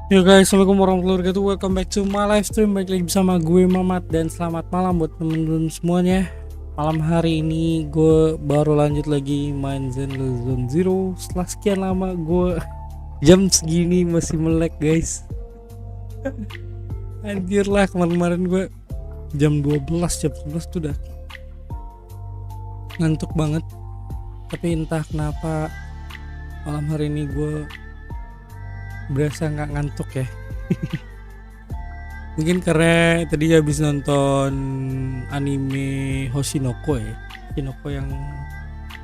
Yo guys, assalamualaikum warahmatullahi wabarakatuh. Welcome back to my live stream. Balik lagi bersama gue Mamat dan selamat malam buat temen-temen semuanya. Malam hari ini gue baru lanjut lagi main Zone Zero. Setelah sekian lama gue jam segini masih melek guys. Anjir lah, kemarin-kemarin gue jam 12 jam 11 tuh udah ngantuk banget. Tapi entah kenapa malam hari ini gue berasa nggak ngantuk ya. Mungkin karena tadi habis nonton anime Hoshinoko ya, Hoshinoko yang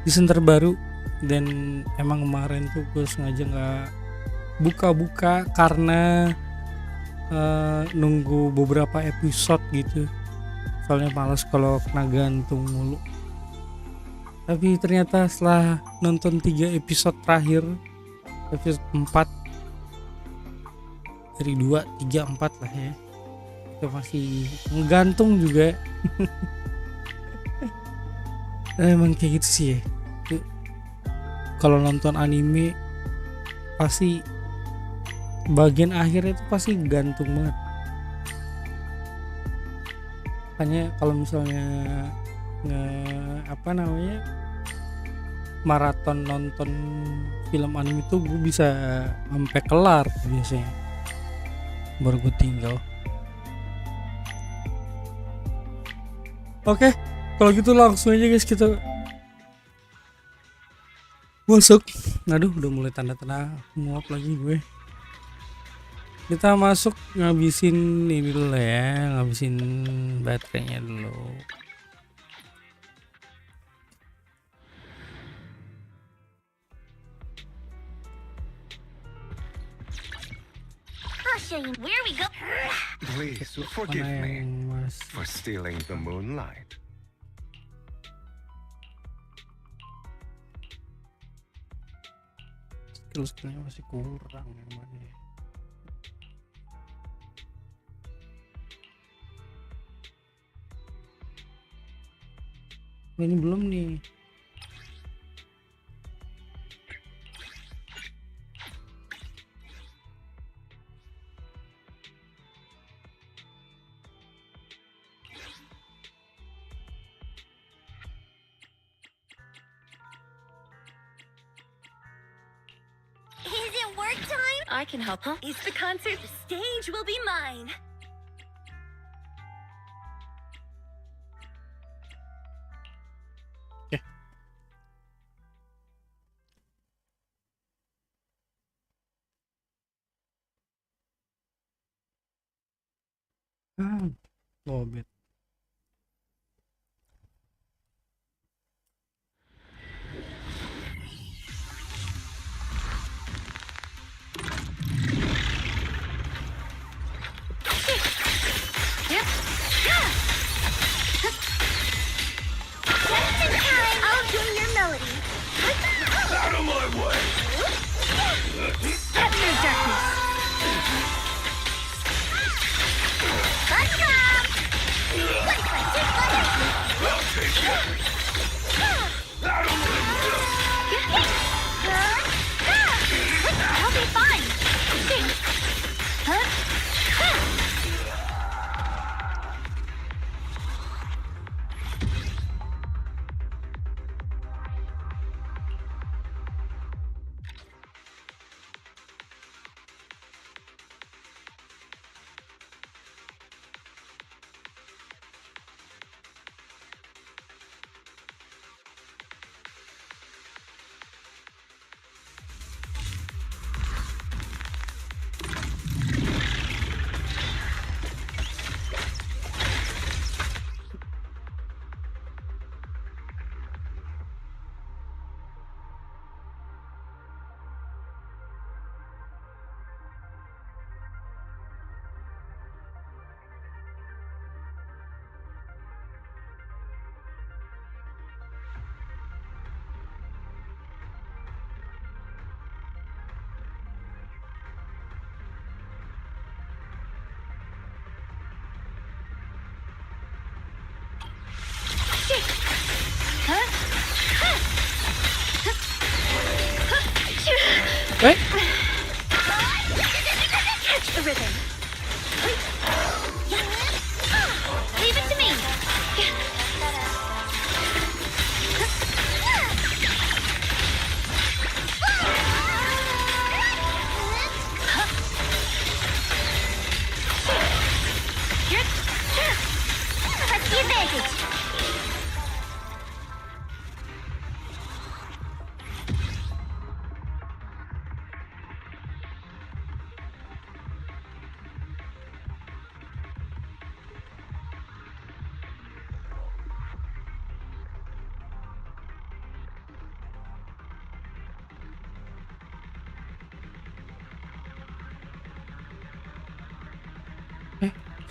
season terbaru, dan emang kemarin tuh gue sengaja nggak buka-buka karena nunggu beberapa episode gitu, soalnya males kalau kena gantung mulu. Tapi ternyata setelah nonton 3 episode terakhir, episode 4 dari 2, 3, 4 lah ya, itu masih ngegantung juga. Nah, emang kayak gitu sih ya, kalau nonton anime pasti bagian akhir itu pasti gantung banget. Makanya kalau misalnya maraton nonton film anime itu gue bisa sampai kelar biasanya, baru gue tinggal. Oke, kalau gitu langsung aja guys kita masuk. Aduh, udah mulai tanda-tanda nguap lagi gue. Kita masuk, ngabisin ini dulu ya, ngabisin baterainya dulu. Show you where we go. Please forgive me for stealing the moonlight. Skill-skillnya masih kurang emang ya. Ini belum nih. I can help, huh? It's the concert. The stage will be mine. Okay. Lobet. I'll do your melody. Out of my way! Get your darkness. Let's go. I'll take you! Out of my way! I'll be fine. Huh? rhythm. Leave it to me. Press the advantage.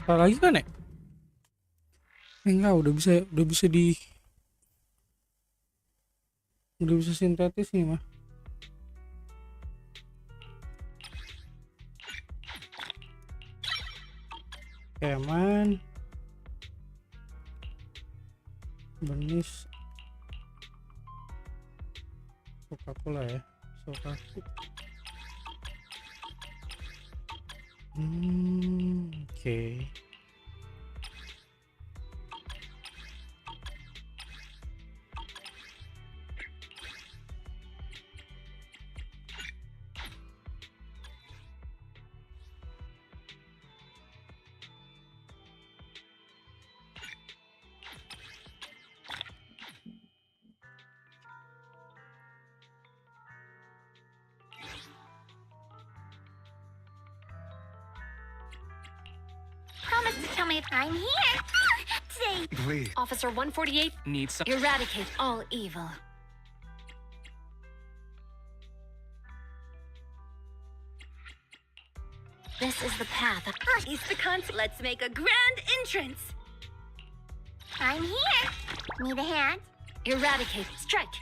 Sekali lagi kan ya? Enggak, udah bisa sintetis nih mah. Keman benis Coca-Cola ya, Coca-Cola. Oke. Promise to tell me if I'm here. Today, Please. Officer 148 Need some. eradicate all evil. This is the path. is the concert. Let's make a grand entrance. I'm here. Need a hand? Eradicate. Strike.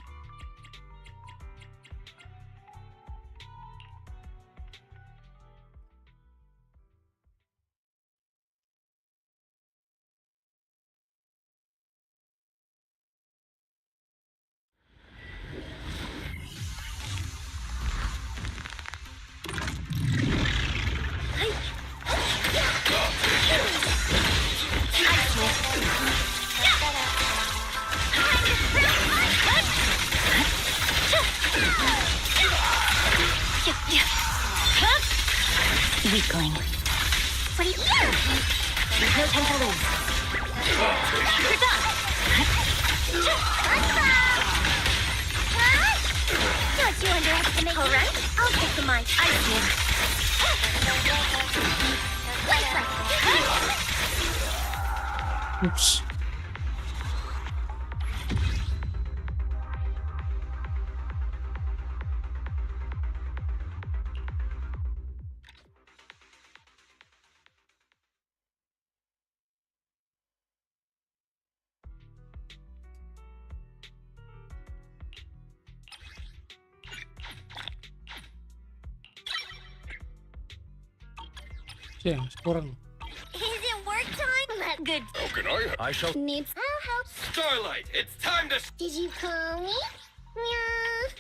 Weakling. What do you do? There's no time to lose. You're done. Don't you underestimate me. All right, I'll take the mic. I see. Ups. Ya, kurang. Is it work time? Good. How can I shall. Needs. I'll help. Starlight, it's time to. Did you call me? Meow.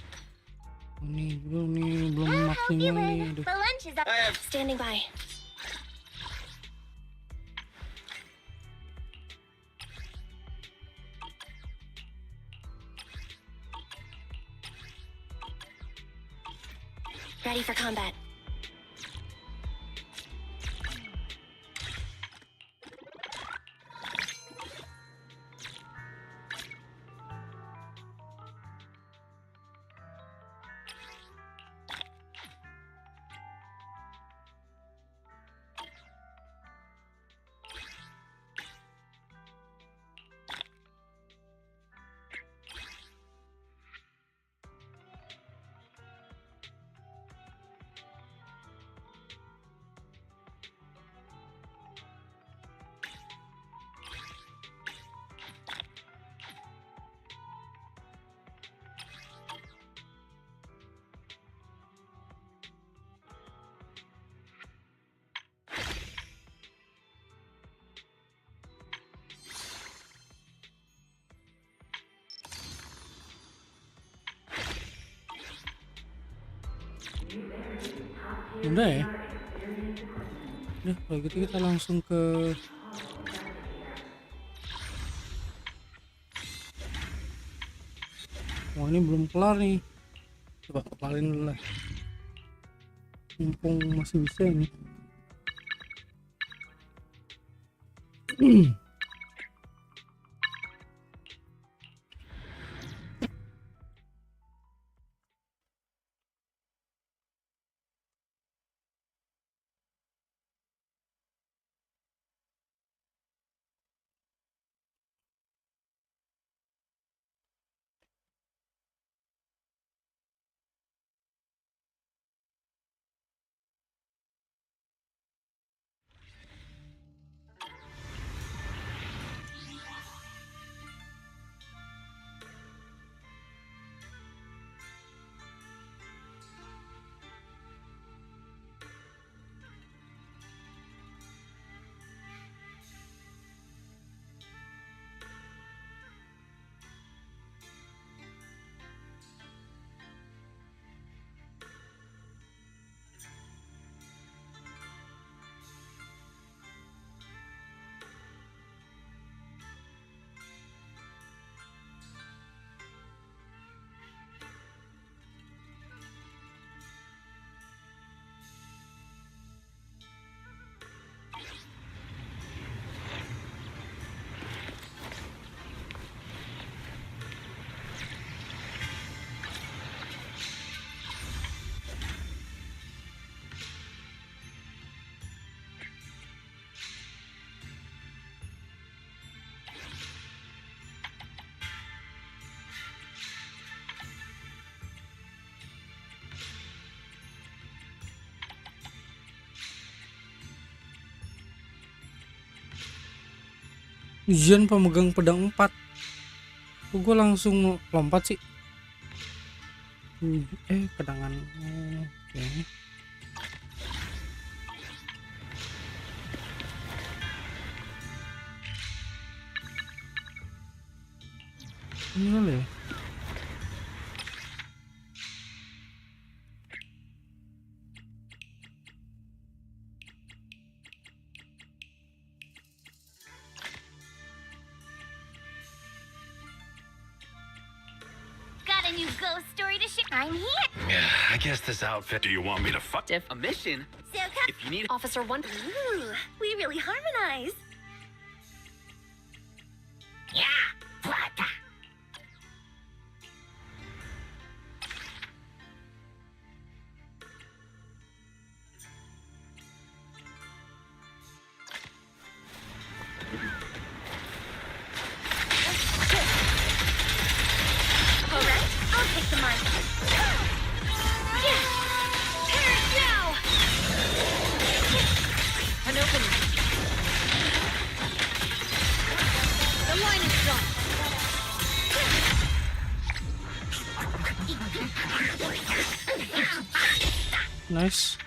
Ini belum I'll help you maksimal nih. in. Aduh. The lunch is up. I have. Standing by. Ready for combat. Udah ya? Udah kalau gitu kita langsung ke ini belum kelar nih, coba kelarin dulu lah mumpung masih bisa ini. Ujian pemegang pedang 4. Kok gue langsung lompat sih? Kedangan. Oke. Ini kali ya? Got a new ghost story to share. I'm here. Yeah, I guess this outfit. Do you want me to fuck? A mission. So If you need. Officer 1. Ooh, we really harmonize. Alright, I'll take the mic. Perish now! An opening. The line is done. Nice.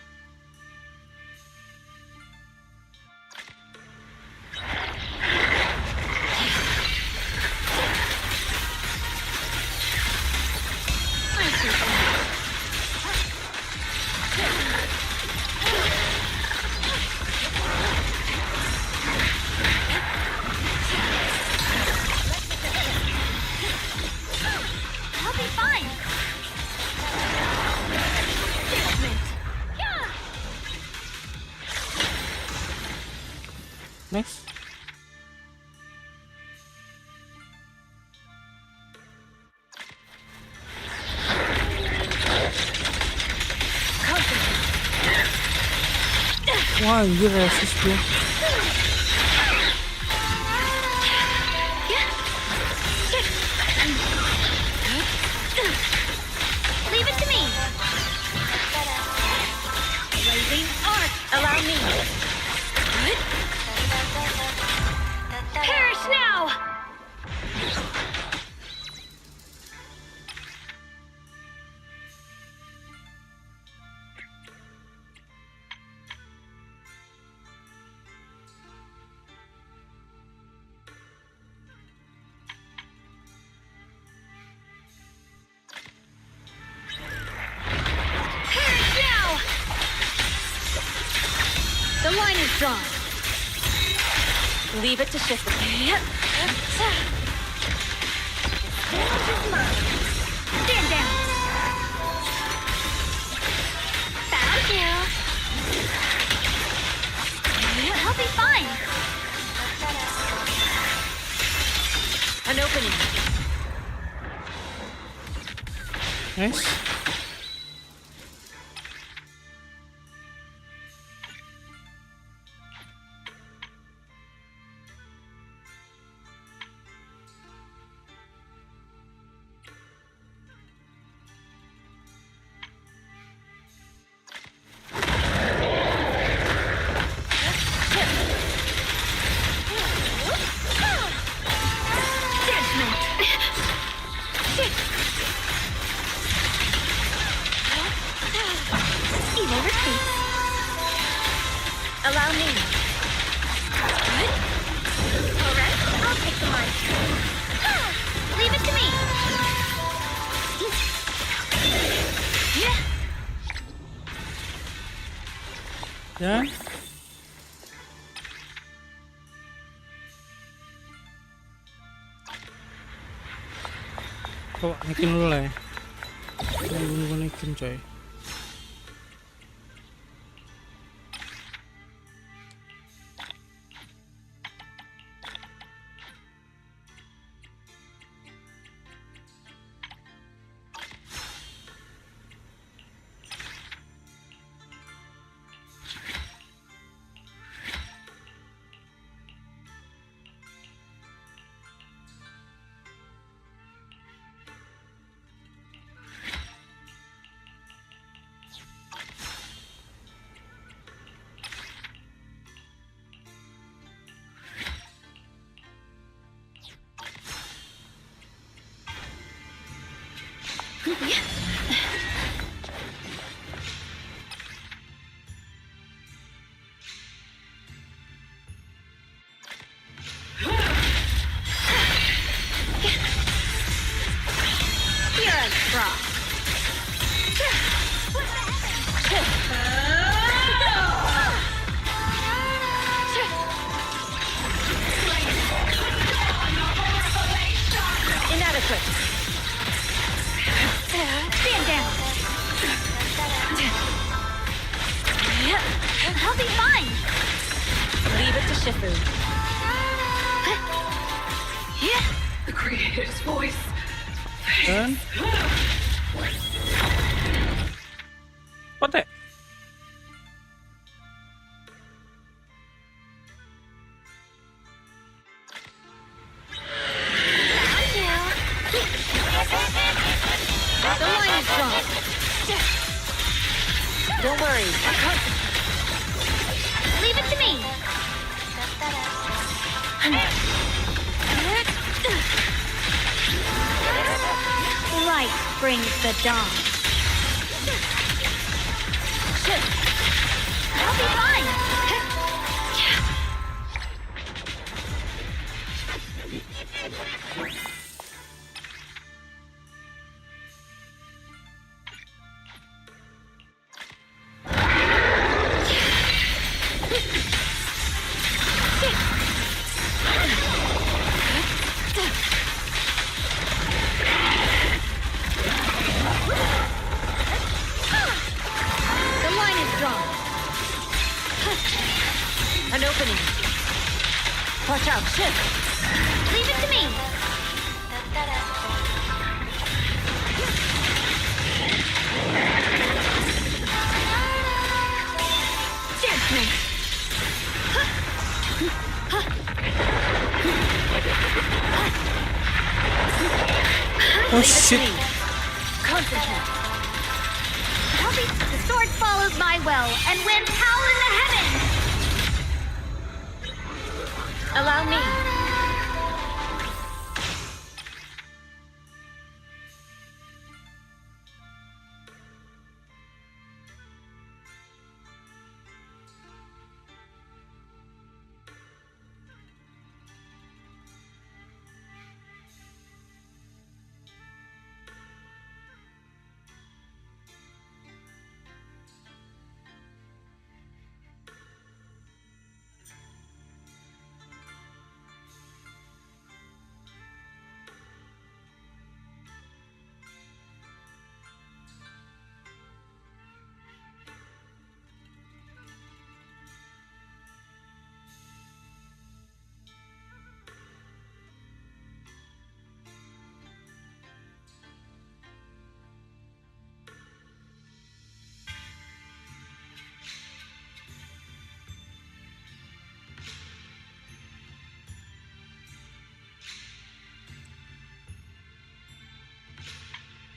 I'll be fine. Nice. Wah, anjir resist dia. Leave it to me. Blazing arc. Allow me. Perish now. The line is drawn. Leave it to shift. Stand down. Found you. I'll be fine. An opening. Nice. Evil retreats. Allow me. Alright, I'll take the mic. Leave it to me. Dan coba naikin dulu lah ya. Gue naikin coy. You're a frog. Inadequate. Stand down. I'll be fine. Leave it to Shifu. The Creator's voice. Dan what the? The line is drawn. Don't worry. Leave it to me. Light brings the dawn. I'll be fine. The line is drawn. An opening. Watch out, shift. Leave it to me. Judgment. Oh shit. Concentrate. The sword follows my will and wins power in the heavens. Allow me.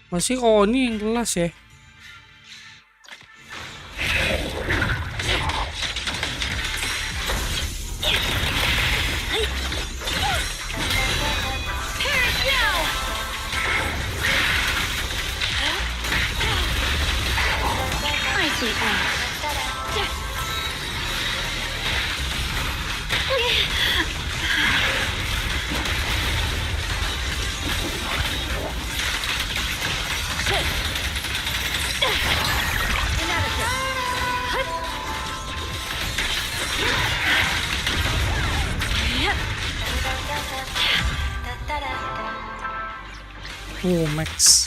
Masih kok ini yang kelas ya. I see ash. Oh, Max.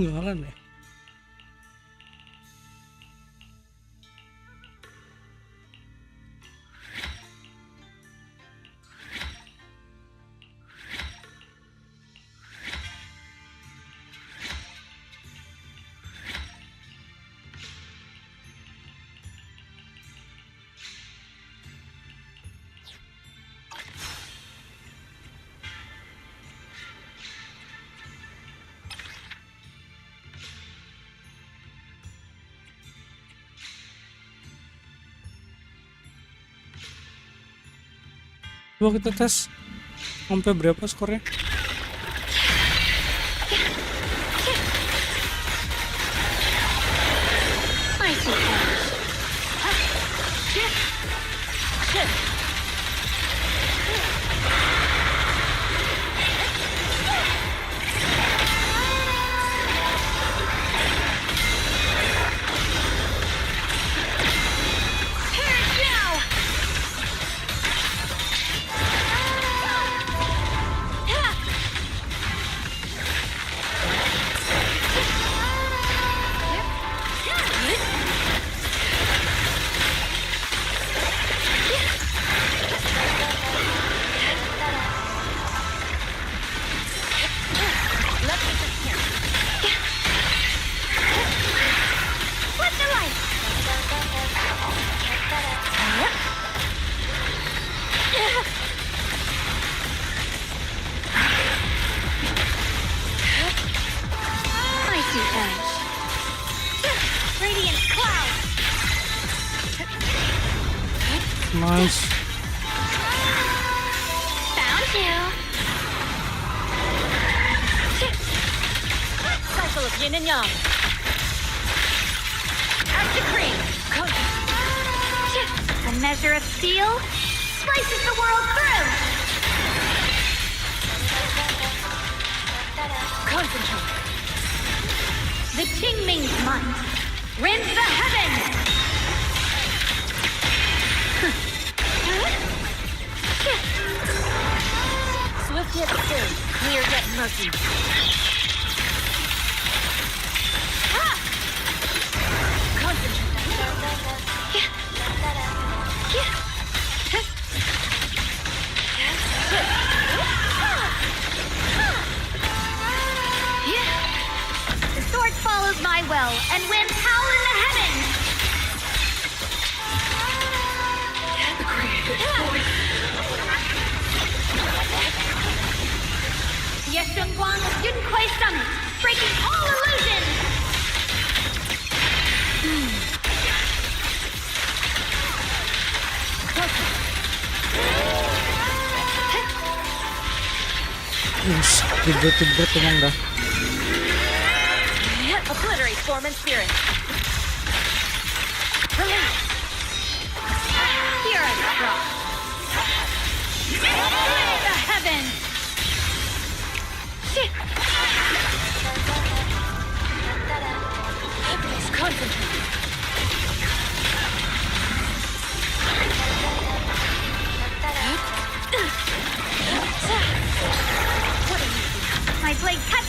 Jualan ya. Coba kita tes sampai berapa skornya. I see ash. Nice. Found you. Cycle of yin and yang. Out to cream. A measure of steel slices the world through. Concentrate. The Qingming's might rends the heavens. Swift yet still. Clear yet murky. The sword follows my will, and winds howl in the heavens. Yeshunguang of Yunquai Summit, breaking all illusions. Jebret emang dah. Obliterate form and spirit. Release. Here I cross. The heavens. Concentrate.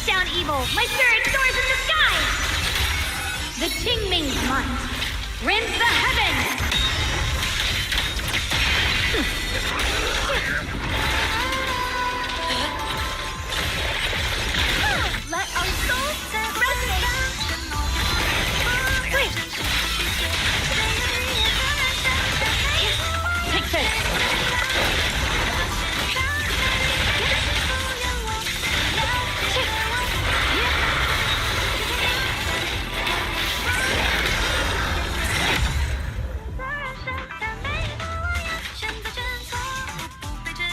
Strike down evil! My spirit soars in the sky! The Qingming's might! Rends the heavens! Let our souls resonate! Wait! Take this!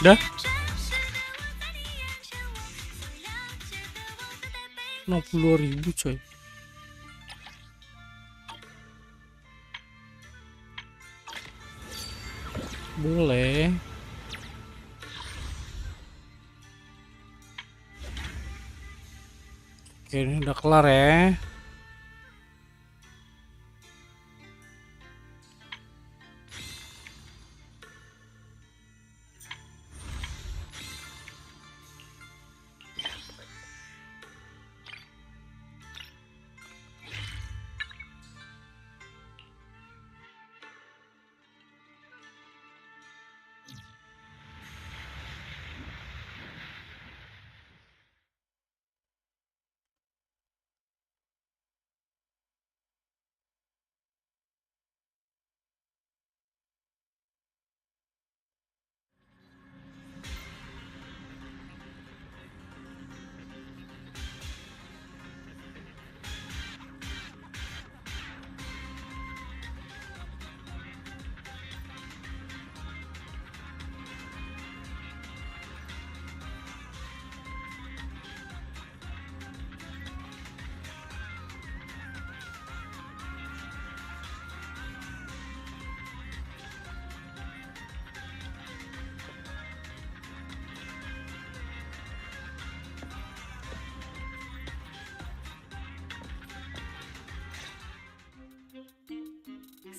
Dah 60.000 coy. Boleh. Oke, ini udah kelar ya.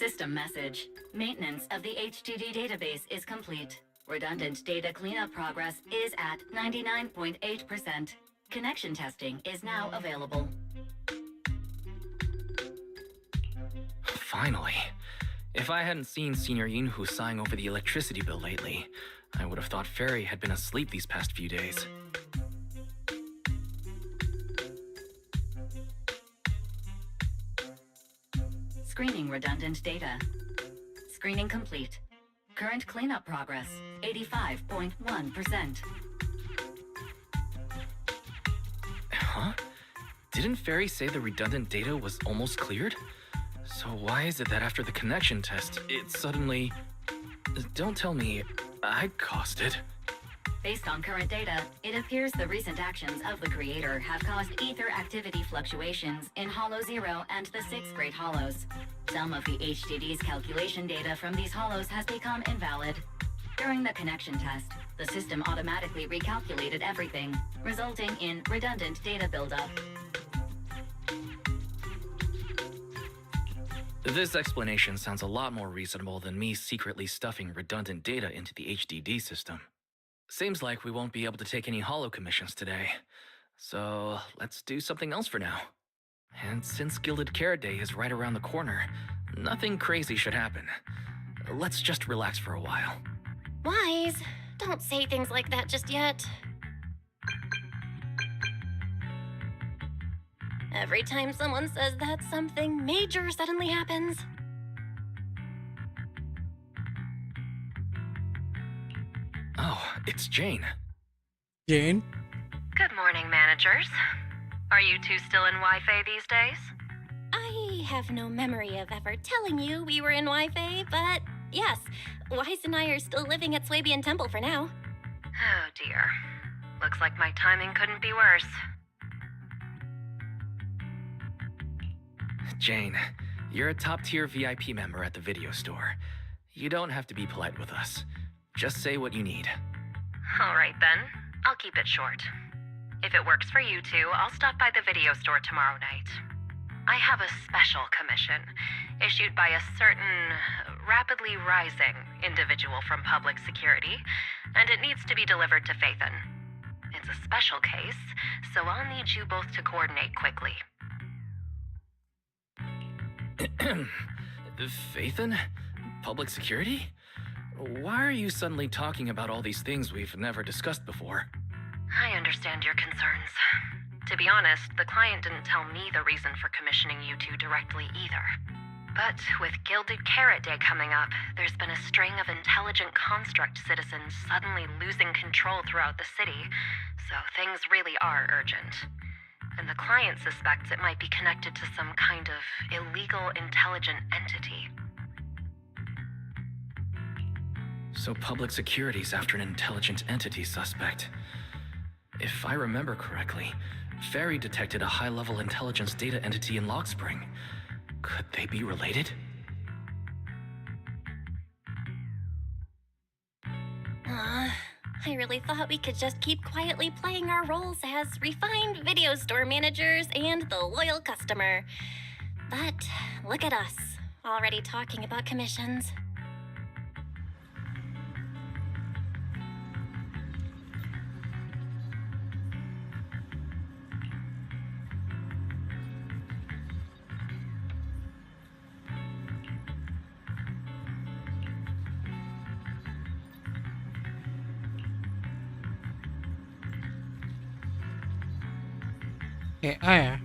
System message. Maintenance of the HDD database is complete. Redundant data cleanup progress is at 99.8%. Connection testing is now available. Finally. If I hadn't seen Senior Yinhu sighing over the electricity bill lately, I would have thought Fairy had been asleep these past few days. Screening redundant data. Screening complete. Current cleanup progress, 85.1%. Huh? Didn't Fairy say the redundant data was almost cleared? So why is it that after the connection test, it suddenly... Don't tell me I caused it. Based on current data, it appears the recent actions of the creator have caused ether activity fluctuations in Hollow 0 and the 6th grade hollows. Some of the HDD's calculation data from these hollows has become invalid. During the connection test, the system automatically recalculated everything, resulting in redundant data buildup. This explanation sounds a lot more reasonable than me secretly stuffing redundant data into the HDD system. Seems like we won't be able to take any hollow commissions today. So let's do something else for now. And since Gilded Carrot Day is right around the corner, nothing crazy should happen. Let's just relax for a while. Wise, don't say things like that just yet. Every time someone says that, something major suddenly happens. Oh, it's Jane. Jane. Good morning, managers. Are you two still in Wi-Fi these days? I have no memory of ever telling you we were in Wi-Fi, but yes, Wise and I are still living at Swabian Temple for now. Oh dear. Looks like my timing couldn't be worse. Jane, you're a top-tier VIP member at the video store. You don't have to be polite with us. Just say what you need. All right then, I'll keep it short. If it works for you two, I'll stop by the video store tomorrow night. I have a special commission issued by a certain rapidly rising individual from public security, and it needs to be delivered to Phaethon. It's a special case, so I'll need you both to coordinate quickly. Faithin? Public security? Why are you suddenly talking about all these things we've never discussed before? I understand your concerns. To be honest, the client didn't tell me the reason for commissioning you two directly either. But with Gilded Carrot Day coming up, there's been a string of intelligent construct citizens suddenly losing control throughout the city, so things really are urgent. And the client suspects it might be connected to some kind of illegal intelligent entity. So public security's after an intelligent entity suspect. If I remember correctly, Fairy detected a high-level intelligence data entity in Lockspring. Could they be related? I really thought we could just keep quietly playing our roles as refined video store managers and the loyal customer. But look at us, already talking about commissions. Kayak A ya.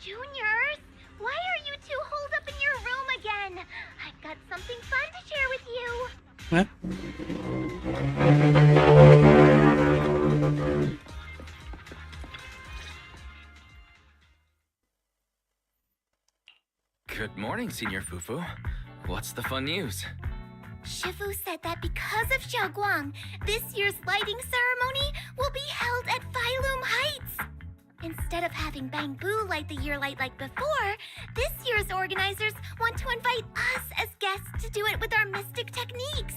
Juniors, why are you two holed up in your room again? I've got something fun to share with you. Hah? Good morning, Senior Fufu. What's the fun news? Shifu said that because of Xiaoguang, this year's lighting ceremony will be held at Phylum Heights. Instead of having Bangbu light the year light like before, this year's organizers want to invite us as guests to do it with our mystic techniques.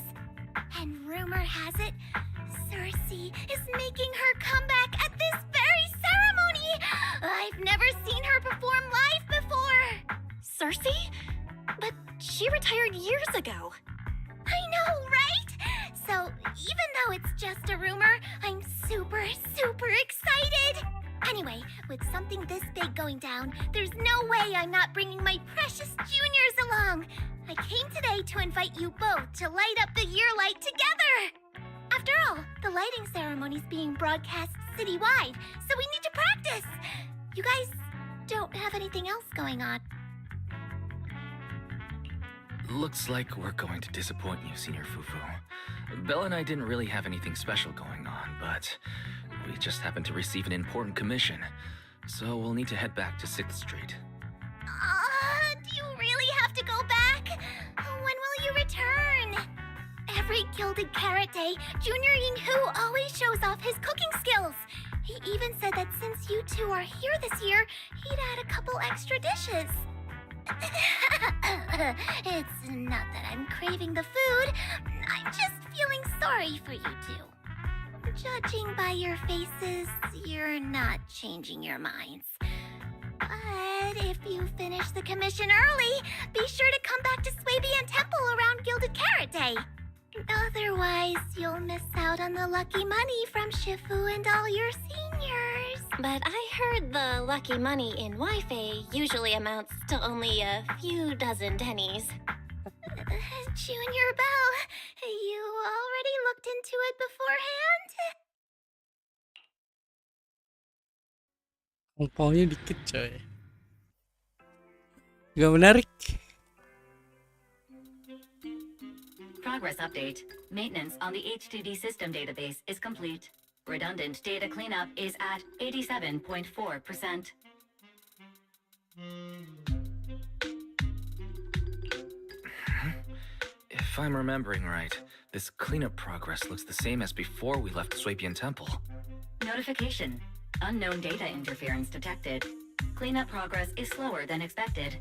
And rumor has it, Cersei is making her comeback at this very ceremony. I've never seen her perform live before. Cersei? But she retired years ago. I know, right? So even though it's just a rumor, I'm super excited. Anyway, with something this big going down, there's no way I'm not bringing my precious juniors along. I came today to invite you both to light up the year light together. After all, the lighting ceremony's being broadcast citywide, so we need to practice. You guys don't have anything else going on. Looks like we're going to disappoint you, Senior Fufu. Belle and I didn't really have anything special going on, but we just happened to receive an important commission, so we'll need to head back to 6th Street. Do you really have to go back? When will you return? Every Gilded Carrot Day, Junior Yinhu always shows off his cooking skills. He even said that since you two are here this year, he'd add a couple extra dishes. It's not that I'm craving the food. I'm just feeling sorry for you two. Judging by your faces, you're not changing your minds. But if you finish the commission early, be sure to come back to Swabian Temple around Gilded Carrot Day. Otherwise, you'll miss out on the lucky money from Shifu and all your seniors. But I heard the lucky money in Wi-Fi usually amounts to only a few dozen pennies. Junior Bell, you already looked into it beforehand? Angpaonya dikit coy. Gak menarik. Progress update. Maintenance on the HDD system database is complete. Redundant data cleanup is at 87.4%. If I'm remembering right, this cleanup progress looks the same as before we left the Swapian Temple. Notification. Unknown data interference detected. Cleanup progress is slower than expected.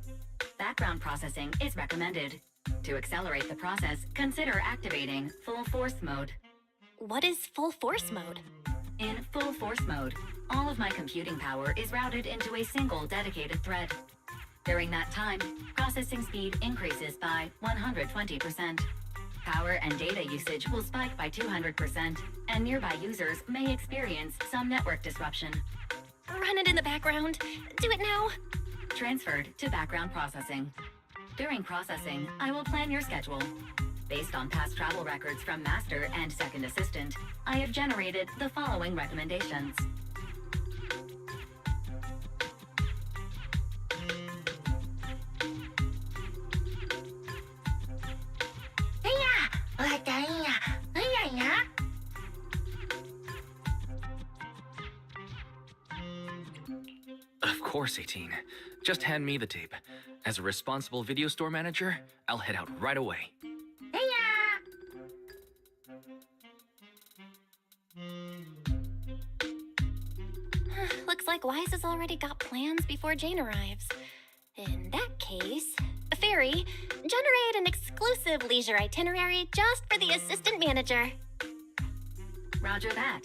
Background processing is recommended. To accelerate the process, consider activating full force mode. What is full force mode? In full force mode, all of my computing power is routed into a single dedicated thread. During that time, processing speed increases by 120%. Power and data usage will spike by 200%, and nearby users may experience some network disruption. Run it in the background. Do it now. Transferred to background processing. During processing, I will plan your schedule. Based on past travel records from Master and Second Assistant, I have generated the following recommendations. Of course, 18. Just hand me the tape. As a responsible video store manager, I'll head out right away. Looks like Wise has already got plans before Jane arrives. In that case, Fairy, generate an exclusive leisure itinerary just for the assistant manager. Roger that.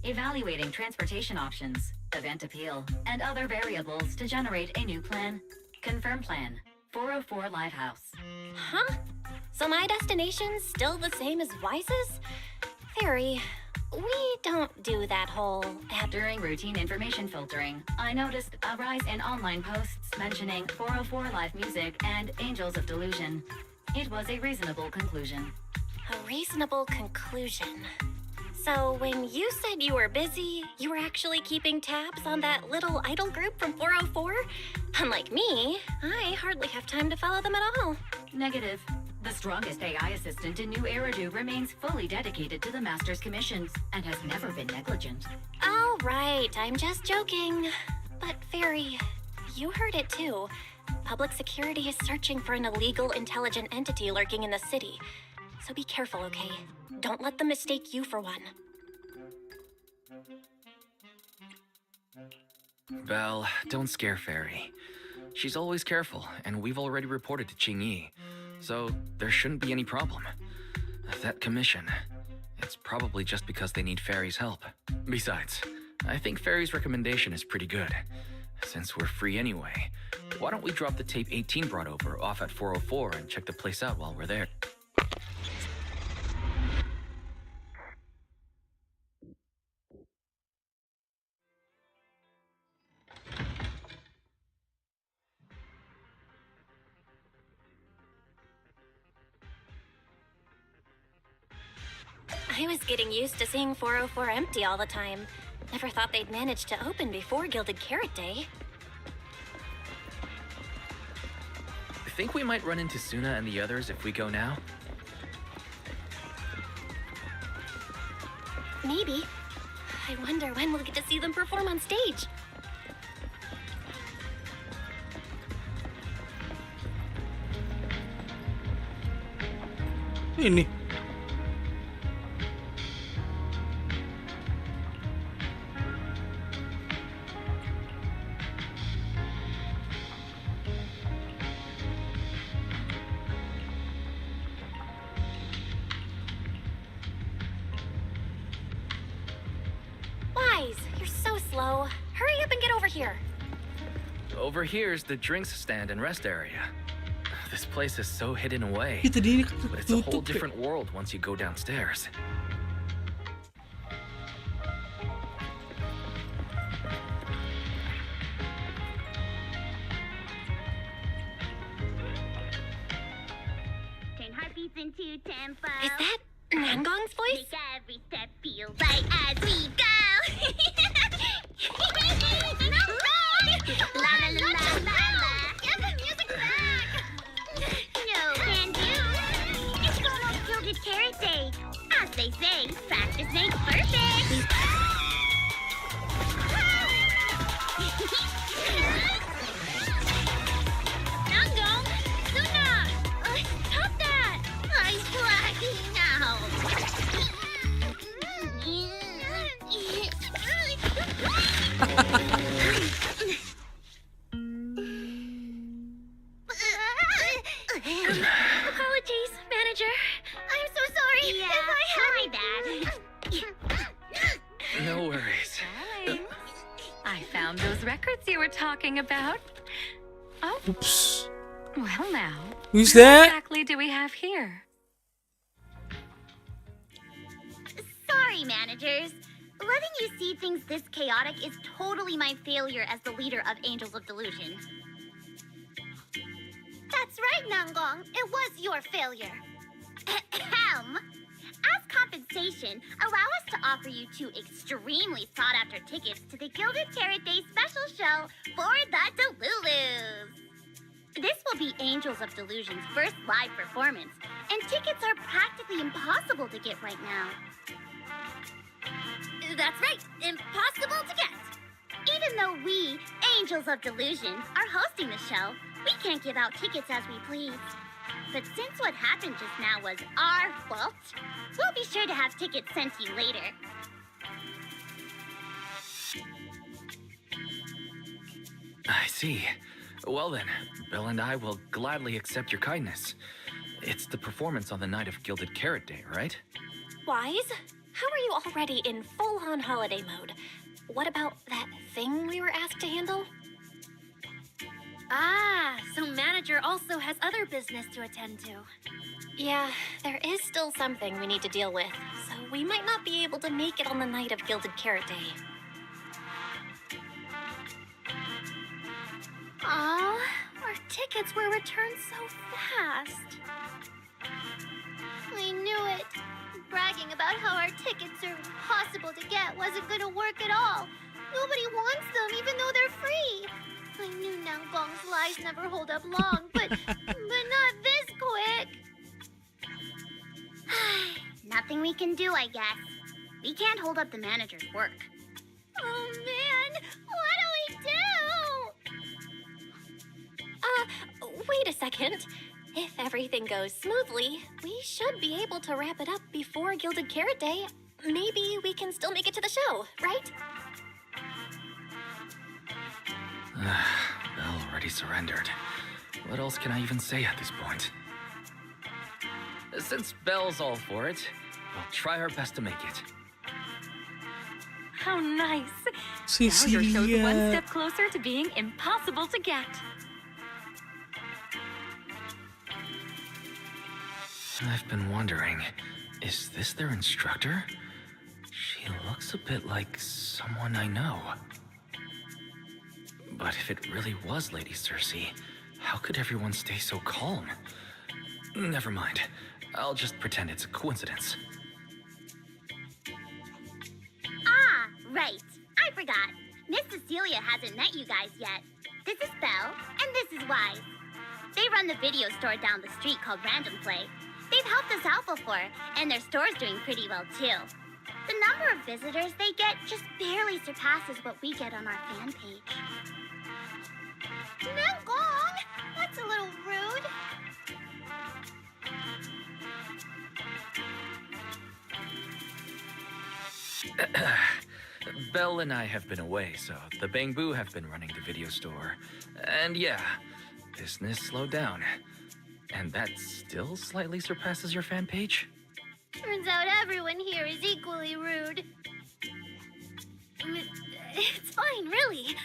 Evaluating transportation options, event appeal, and other variables to generate a new plan. Confirm plan. 404 Live House. Huh? So my destination's still the same as Wise's? Fairy, we don't do that whole During routine information filtering, I noticed a rise in online posts mentioning 404 Live Music and Angels of Delusion. It was a reasonable conclusion. A reasonable conclusion. So when you said you were busy, you were actually keeping tabs on that little idol group from 404? Unlike me, I hardly have time to follow them at all. Negative. The strongest AI assistant in New Eridu remains fully dedicated to the Master's commissions and has never been negligent. All right, I'm just joking. But Fairy, you heard it too. Public security is searching for an illegal intelligent entity lurking in the city. So be careful, okay? Don't let them mistake you for one. Belle, don't scare Fairy. She's always careful, and we've already reported to Qingyi, so there shouldn't be any problem. That commission, it's probably just because they need Fairy's help. Besides, I think Fairy's recommendation is pretty good. Since we're free anyway, why don't we drop the tape 18 brought over off at 404 and check the place out while we're there? I was getting used to seeing 404 empty all the time. Never thought they'd manage to open before Gilded Carrot Day. Think we might run into Suna and the others if we go now? Maybe. I wonder when we'll get to see them perform on stage. Ini. Wise, you're so slow. Hurry up and get over here. Over here's the drinks stand and rest area. This place is so hidden away. Itu dia But it's a whole ketutup. different world once you go downstairs. Turn heartbeats into tempo. Is that Nangong's voice? Make every step feel right as we go. No, la la la la la la. Give the music back. No can do. It's almost Gilded Carrot Day. As they say, practice makes perfect. Nangong, Sunna, stop that! I'm blacking Apologies, manager. I'm so sorry. Yeah, If I had my bad. No worries. Darling, I found those records you were talking about. Oh, Oops. well now. Who's What that? exactly do we have here? Sorry, managers. Letting you see things this chaotic is totally my failure as the leader of Angels of Delusion. That's right, Nangong. It was your failure. Ahem. As compensation, allow us to offer you 2 extremely sought-after tickets to the Gilded Carrot Day special show for the Delulus. This will be Angels of Delusion's first live performance, and tickets are practically impossible to get right now. That's right, impossible to get. Even though we, Angels of Delusion, are hosting the show, we can't give out tickets as we please. But since what happened just now was our fault, we'll be sure to have tickets sent to you later. I see. Well then, Belle and I will gladly accept your kindness. It's the performance on the night of Gilded Carrot Day, right? Wise? How are you already in full-on holiday mode? What about that thing we were asked to handle? Ah, so manager also has other business to attend to. Yeah, there is still something we need to deal with, so we might not be able to make it on the night of Gilded Carrot Day. Aw, our tickets were returned so fast. I knew it. Bragging about how our tickets are impossible to get wasn't gonna work at all. Nobody wants them, even though they're free. I knew Nangong's lies never hold up long, but not this quick. Nothing we can do, I guess. We can't hold up the manager's work. Oh man, what do we do? Wait a second. If everything goes smoothly, we should be able to wrap it up before Gilded Carrot Day. Maybe we can still make it to the show, right? Belle already surrendered. What else can I even say at this point? Since Belle's all for it, we'll try our best to make it. How nice. Now your show's one Cecilia. step closer to being impossible to get. I've been wondering, is this their instructor? She looks a bit like someone I know. But if it really was Lady Cersei, how could everyone stay so calm? Never mind. I'll just pretend it's a coincidence. Ah, right. I forgot. Miss Cecilia hasn't met you guys yet. This is Belle, and this is Wise. They run the video store down the street called Random Play. They've helped us out before, and their store's doing pretty well too. The number of visitors they get just barely surpasses what we get on our fan page. Nangong! That's a little rude. Belle and I have been away, so the Bangbu have been running the video store. And yeah, business slowed down. And that still slightly surpasses your fan page? Turns out everyone here is equally rude. It's fine, really.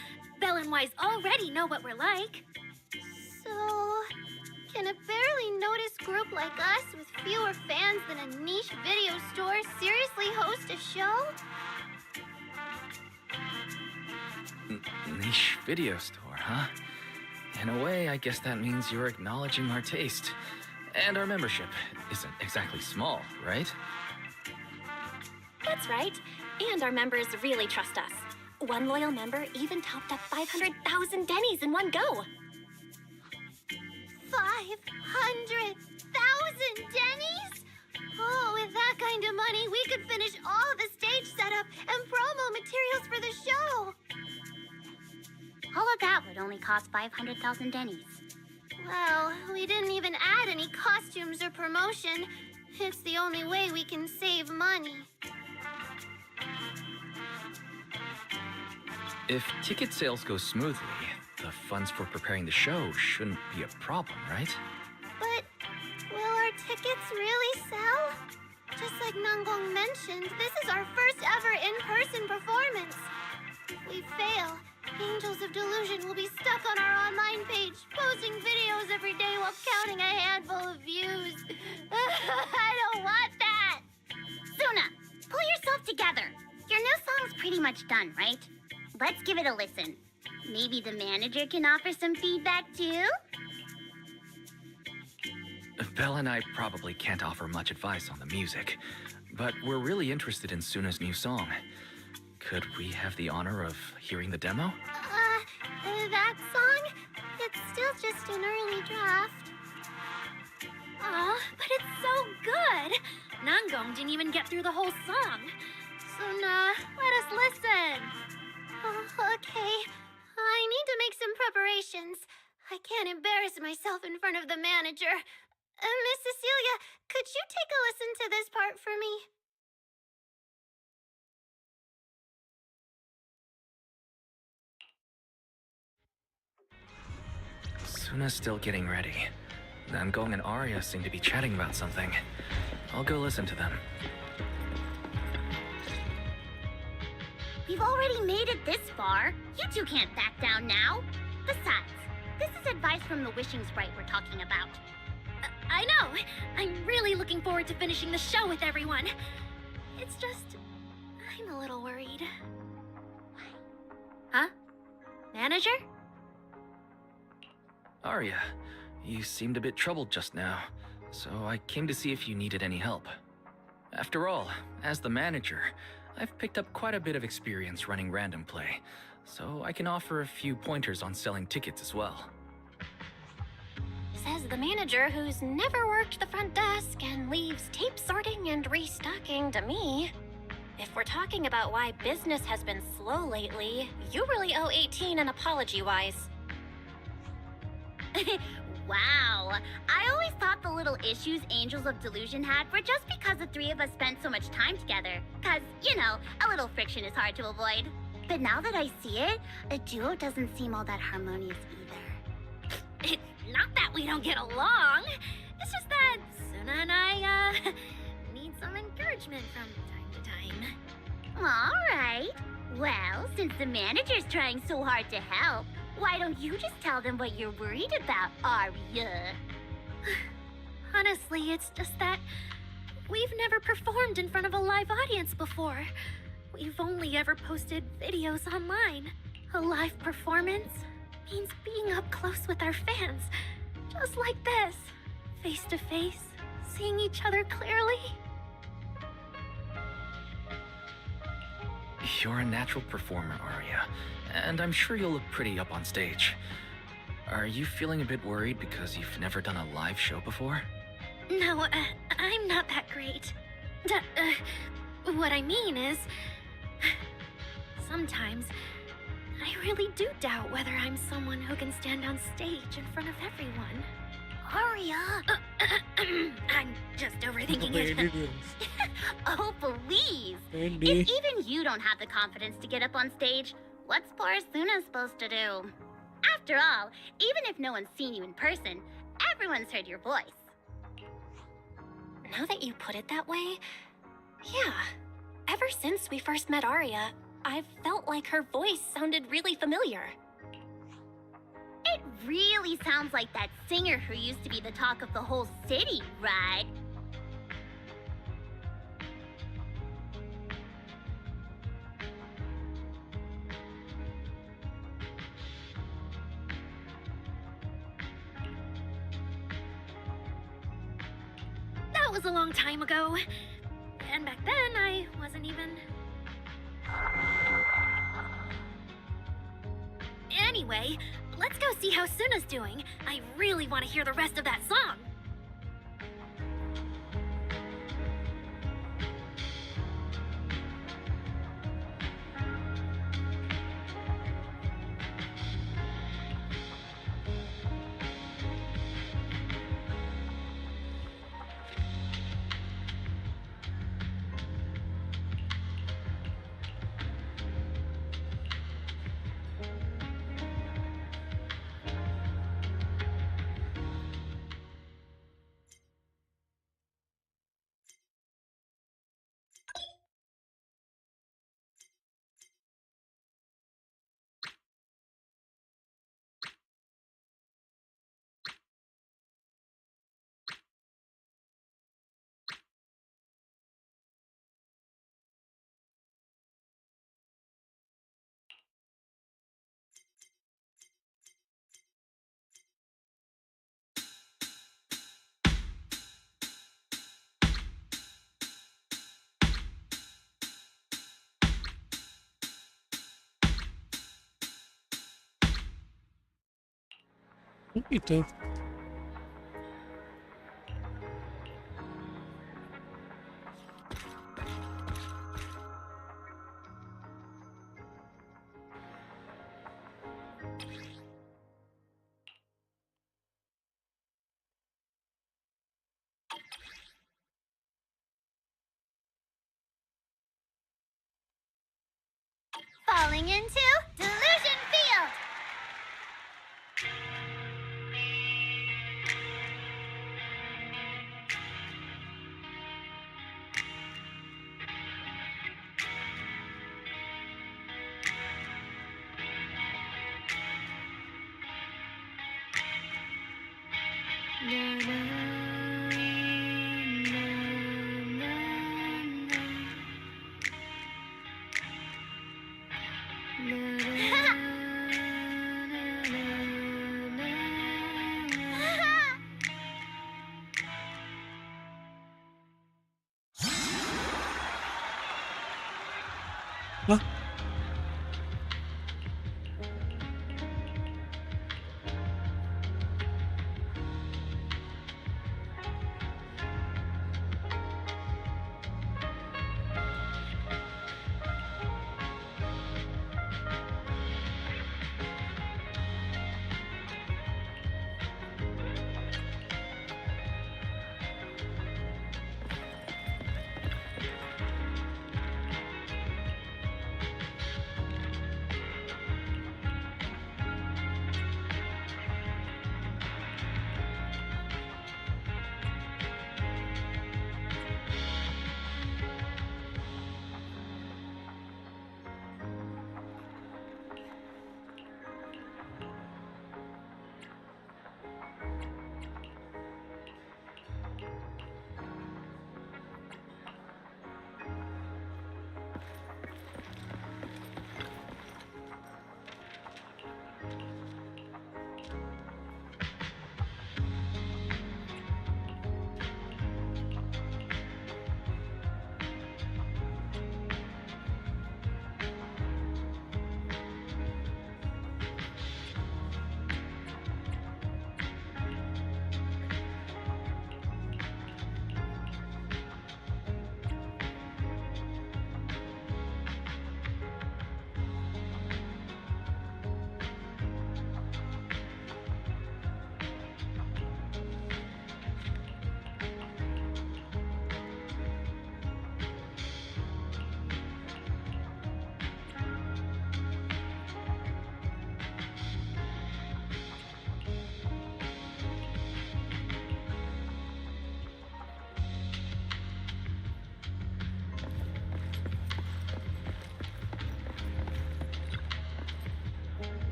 Belle and Wise already know what we're like. So, can a unnoticed group like us with fewer fans than a niche video store seriously host a show? Niche video store, huh? In a way, I guess that means you're acknowledging our taste. And our membership isn't exactly small, right? That's right. And our members really trust us. One loyal member even topped up 500,000 Denny's in one go. 500,000 Denny's? Oh, with that kind of money, we could finish all the stage setup and promo materials for the show. All of that would only cost 500,000 Denny's. Well, we didn't even add any costumes or promotion. It's the only way we can save money. If ticket sales go smoothly, the funds for preparing the show shouldn't be a problem, right? But will our tickets really sell? Just like Nanggong mentioned, this is our first ever in-person performance. If we fail, Angels of Delusion will be stuck on our online page, posting videos every day while counting a handful of views. I don't want that! Sunna, pull yourself together. Your new song's pretty much done, right? Let's give it a listen. Maybe the manager can offer some feedback too? Belle and I probably can't offer much advice on the music, but we're really interested in Sunna's new song. Could we have the honor of hearing the demo? That song? It's still just an early draft. Aw, but it's so good! Nanggong didn't even get through the whole song. Sunna, let us listen. Okay. I need to make some preparations. I can't embarrass myself in front of the manager. Miss Cecilia, could you take a listen to this part for me? Sunna's still getting ready. Nanggong and Arya seem to be chatting about something. I'll go listen to them. We've already made it this far. You two can't back down now. Besides, this is advice from the wishing sprite we're talking about. I know! I'm really looking forward to finishing the show with everyone. It's just, I'm a little worried. Huh? Manager? Arya, you seemed a bit troubled just now, so I came to see if you needed any help. After all, as the manager, I've picked up quite a bit of experience running random play, so I can offer a few pointers on selling tickets as well. Says the manager who's never worked the front desk and leaves tape sorting and restocking to me. If we're talking about why business has been slow lately, you really owe 18 an apology-wise. Wow. I always thought the little issues Angels of Delusion had were just because the three of us spent so much time together. Cause, you know, a little friction is hard to avoid. But now that I see it, a duo doesn't seem all that harmonious either. It's not that we don't get along. It's just that Sunna and I, need some encouragement from time to time. Alright. Well, since the manager's trying so hard to help, why don't you just tell them what you're worried about, Arya? Honestly, it's just that we've never performed in front of a live audience before. We've only ever posted videos online. A live performance means being up close with our fans, just like this, face to face, seeing each other clearly. You're a natural performer, Arya, and I'm sure you'll look pretty up on stage. Are you feeling a bit worried because you've never done a live show before? No, I'm not that great. What I mean is, sometimes I really do doubt whether I'm someone who can stand on stage in front of everyone. Arya! I'm just overthinking it. Oh, please! Pwede. If even you don't have the confidence to get up on stage, what's poor Sunna supposed to do? After all, even if no one's seen you in person, everyone's heard your voice. Now that you put it that way, yeah. Ever since we first met Arya, I've felt like her voice sounded really familiar. It really sounds like that singer who used to be the talk of the whole city, right? That was a long time ago. And back then, I wasn't even... Anyway, let's go see how Sunna's doing. I really want to hear the rest of that song. Itu. Falling into Delusion Field! Hah?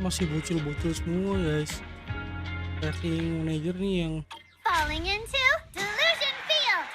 Masih bocil-bocil semua guys. Tracking manager nih yang Falling into Delusion Field.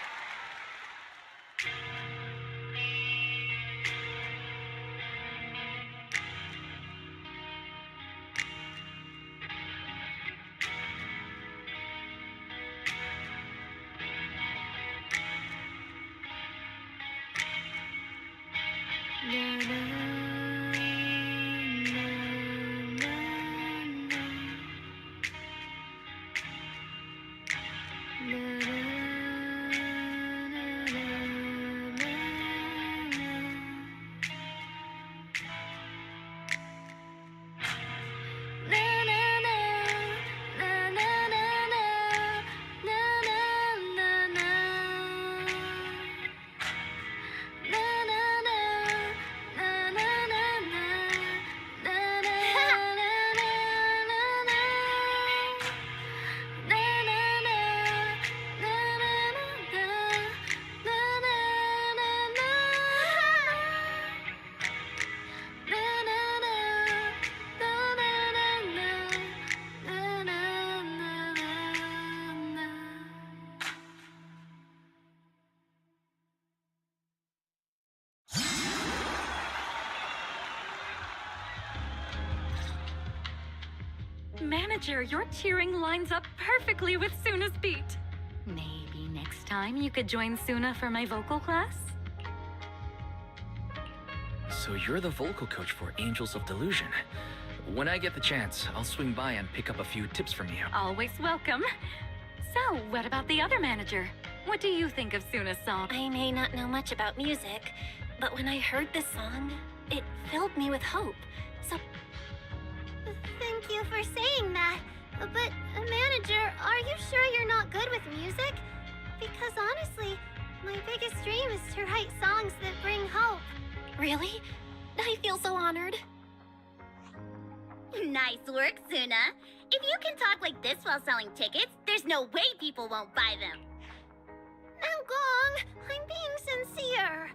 Manager, your cheering lines up perfectly with Suna's beat. Maybe next time you could join Suna for my vocal class? So you're the vocal coach for Angels of Delusion. When I get the chance, I'll swing by and pick up a few tips from you. Always welcome. So, what about the other manager? What do you think of Suna's song? I may not know much about music, but when I heard this song, it filled me with hope. So, Thank you for saying that. But, manager, are you sure you're not good with music? Because honestly, my biggest dream is to write songs that bring hope. really? I feel so honored. Nice work, Suna. If you can talk like this while selling tickets, there's no way people won't buy them. Gong, I'm being sincere.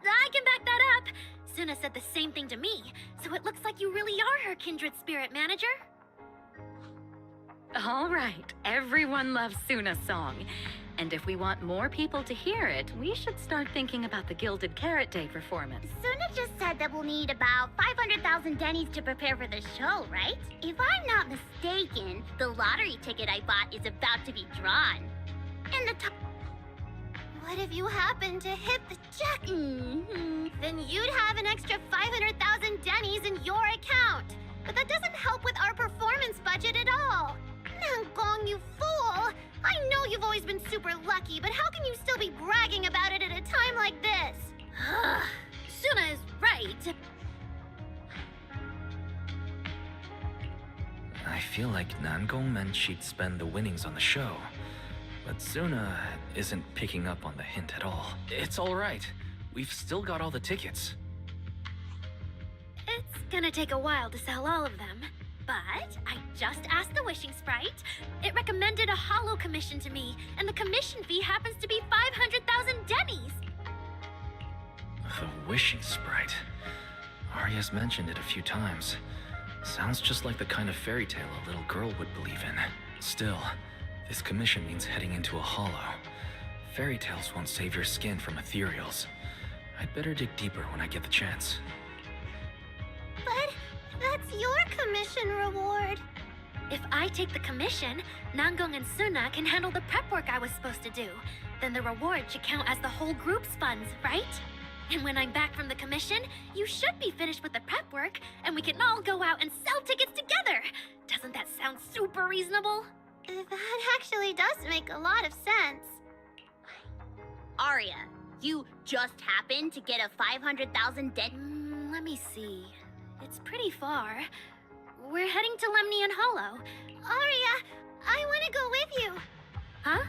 I can back that up. Suna said the same thing to me, so it looks like you really are her kindred spirit, manager. All right, everyone loves Suna's song. And if we want more people to hear it, we should start thinking about the Gilded Carrot Day performance. Suna just said that we'll need about 500,000 dennies to prepare for the show, right? If I'm not mistaken, the lottery ticket I bought is about to be drawn. And the top... What if you happen to hit the jack? Then you'd have an extra 500,000 dennies in your account. But that doesn't help with our performance budget at all. Gong, you fool! I know you've always been super lucky, but how can you still be bragging about it at a time like this? Suna is right. I feel like Nangong meant she'd spend the winnings on the show. But Suna isn't picking up on the hint at all. It's all right. We've still got all the tickets. It's gonna take a while to sell all of them. But I just asked the Wishing Sprite. It recommended a hollow commission to me, and the commission fee happens to be 500,000 dennies. The Wishing Sprite. Arya's mentioned it a few times. Sounds just like the kind of fairy tale a little girl would believe in. Still, this commission means heading into a hollow. Fairy tales won't save your skin from ethereals. I'd better dig deeper when I get the chance. But that's your commission reward. If I take the commission, Nangong and Suna can handle the prep work I was supposed to do. Then the reward should count as the whole group's funds, right? And when I'm back from the commission, you should be finished with the prep work, and we can all go out and sell tickets together. Doesn't that sound super reasonable? That actually does make a lot of sense. Arya, you just happened to get a 500,000 let me see. It's pretty far. We're heading to Lemnian Hollow. Arya, I want to go with you. Huh?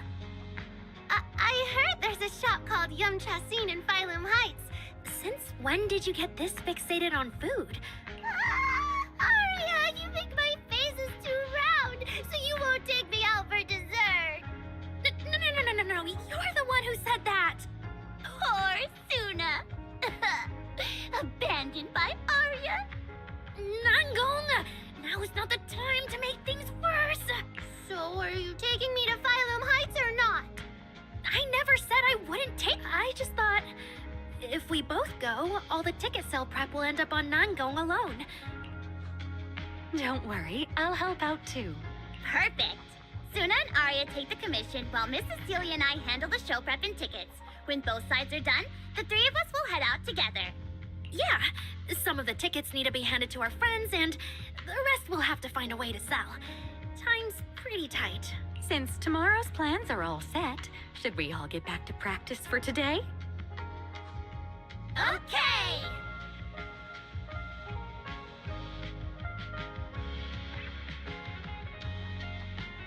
I heard there's a shop called Yum Chasin in Phylum Heights. Since when did you get this fixated on food? Arya, you think my face is too round, so you won't take me out for dessert. No. You're the one who said that. Poor Suna. Abandoned by Arya. Now is not the time to make things worse. So are you taking me to Phylum Heights or not? I never said I wouldn't take. I just thought if we both go, all the ticket sale prep will end up on Nan going alone. Don't worry, I'll help out too. Perfect. Sunna and Arya take the commission while Miss Cecilia and I handle the show prep and tickets. When both sides are done, the three of us will head out together. Yeah, some of the tickets need to be handed to our friends, and the rest we'll have to find a way to sell. Time's pretty tight. Since tomorrow's plans are all set, should we all get back to practice for today? Okay!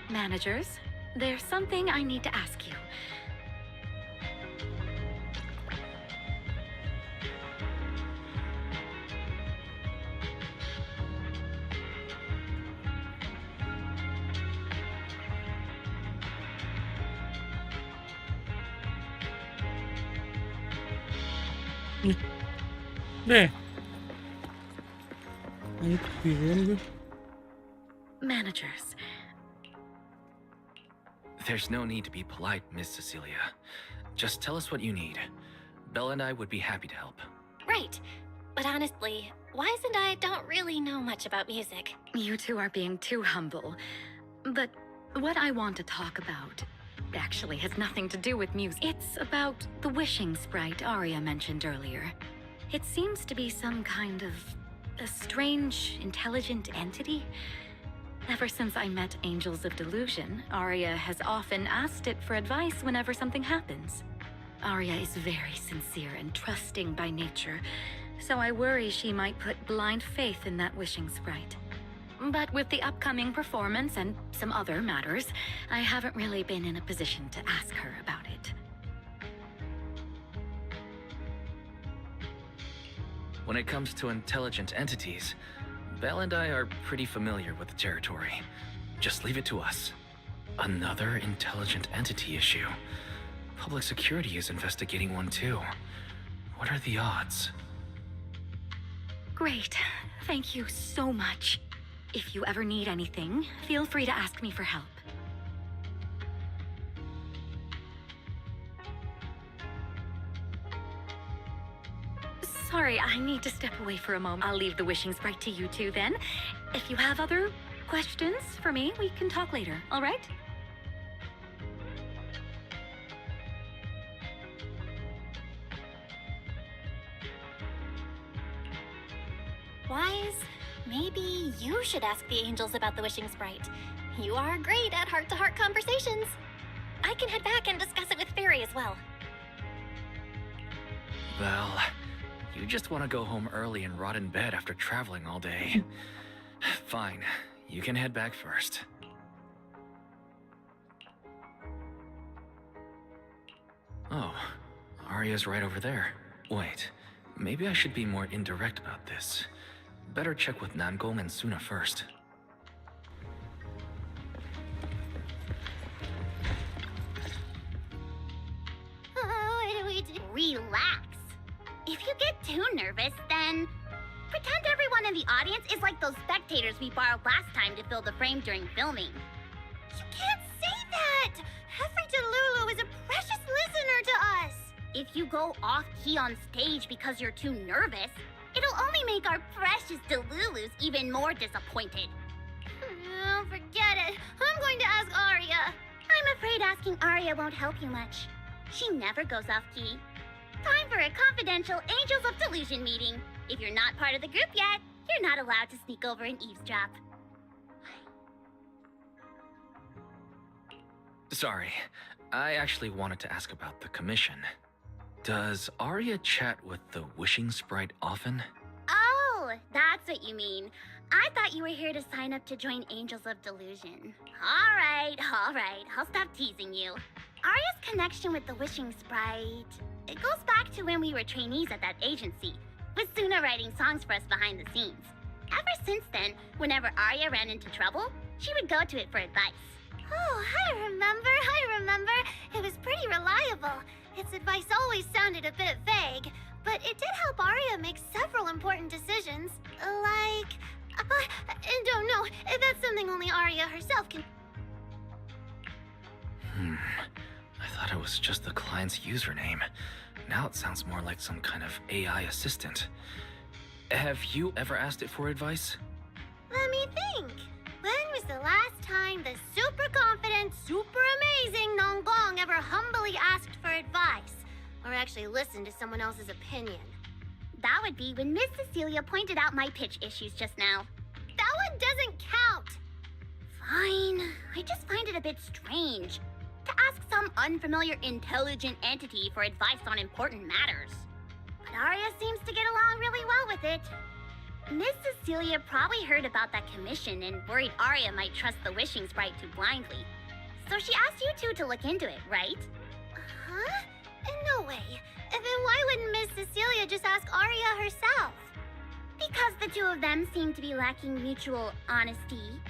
Managers, there's something I need to ask you. Deh. Ini kepikiran gue. Managers, There's no need to be polite, Miss Cecilia. Just tell us what you need. Belle and I would be happy to help. Right. But honestly, Wise and I don't really know much about music. you two are being too humble. But what I want to talk about actually has nothing to do with music. It's about the wishing sprite Arya mentioned earlier. It seems to be some kind of a strange, intelligent entity. Ever since I met Angels of Delusion, Arya has often asked it for advice whenever something happens. Arya is very sincere and trusting by nature, so I worry she might put blind faith in that wishing sprite. But with the upcoming performance and some other matters, I haven't really been in a position to ask her about it. When it comes to intelligent entities, Belle and I are pretty familiar with the territory. Just leave it to us. Another intelligent entity issue. Public security is investigating one too. What are the odds? Great. Thank you so much. If you ever need anything, feel free to ask me for help. Sorry, I need to step away for a moment. I'll leave the wishing sprite to you two then. If you have other questions for me, we can talk later, all right? Wise, maybe you should ask the angels about the wishing sprite. You are great at heart-to-heart conversations. I can head back and discuss it with Fairy as well. Belle, you just want to go home early and rot in bed after traveling all day. Fine, you can head back first. Oh, Arya's right over there. Wait, maybe I should be more indirect about this. Better check with Nangong and Sunna first. Oh, what do we do? Relax. If you get too nervous, then pretend everyone in the audience is like those spectators we borrowed last time to fill the frame during filming. You can't say that! Every Delulu is a precious listener to us! If you go off-key on stage because you're too nervous, it'll only make our precious Delulus even more disappointed. Oh, forget it. I'm going to ask Arya. I'm afraid asking Arya won't help you much. She never goes off-key. Time for a confidential Angels of Delusion meeting. If you're not part of the group yet, you're not allowed to sneak over and eavesdrop. Sorry, I actually wanted to ask about the commission. Does Arya chat with the wishing sprite often? Oh, that's what you mean. I thought you were here to sign up to join Angels of Delusion. All right. I'll stop teasing you. Arya's connection with the wishing sprite, it goes back to when we were trainees at that agency, with Sunna writing songs for us behind the scenes. Ever since then, whenever Arya ran into trouble, she would go to it for advice. Oh, I remember. It was pretty reliable. Its advice always sounded a bit vague, but it did help Arya make several important decisions. Like, I don't know. That's something only Arya herself can. I thought it was just the client's username. Now it sounds more like some kind of AI assistant. Have you ever asked it for advice? Let me think. When was the last time the super confident, super amazing Nonggong ever humbly asked for advice? Or actually listened to someone else's opinion? That would be when Miss Cecilia pointed out my pitch issues just now. That one doesn't count! Fine. I just find it a bit strange to ask some unfamiliar intelligent entity for advice on important matters. But Arya seems to get along really well with it. Miss Cecilia probably heard about that commission and worried Arya might trust the wishing sprite too blindly. So she asked you two to look into it, right? Huh? No way. Then why wouldn't Miss Cecilia just ask Arya herself? Because the two of them seem to be lacking mutual honesty.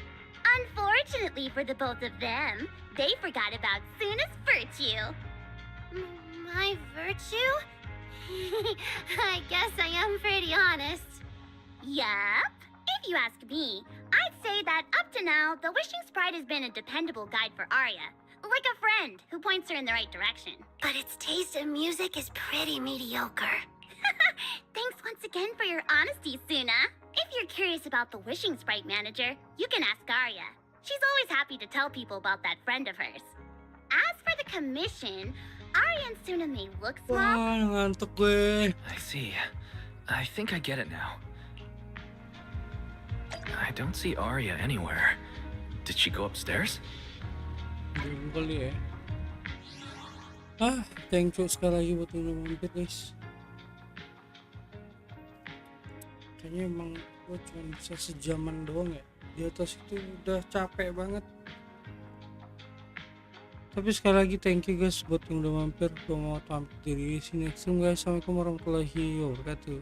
Unfortunately for the both of them, they forgot about Suna's virtue. My virtue? I guess I am pretty honest. Yup. If you ask me, I'd say that up to now, the Wishing Sprite has been a dependable guide for Arya. Like a friend who points her in the right direction. But its taste in music is pretty mediocre. Thanks once again for your honesty, Suna. If you're curious about the Wishing Sprite manager, you can ask Arya. She's always happy to tell people about that friend of hers. As for the commission, Arya and Suna may look small. Wah, ngantuk gue. I see. I think I get it now. I don't see Arya anywhere. Did she go upstairs? Belum kali ya. Thank you sekali lagi buat yang udah mampir guys. Kayaknya emang gue cuma bisa sejaman doang ya. Di atas itu udah capek banget. Tapi sekali lagi thank you guys buat yang udah mampir. Gue mau tampil di sini. Assalamualaikum warahmatullahi wabarakatuh.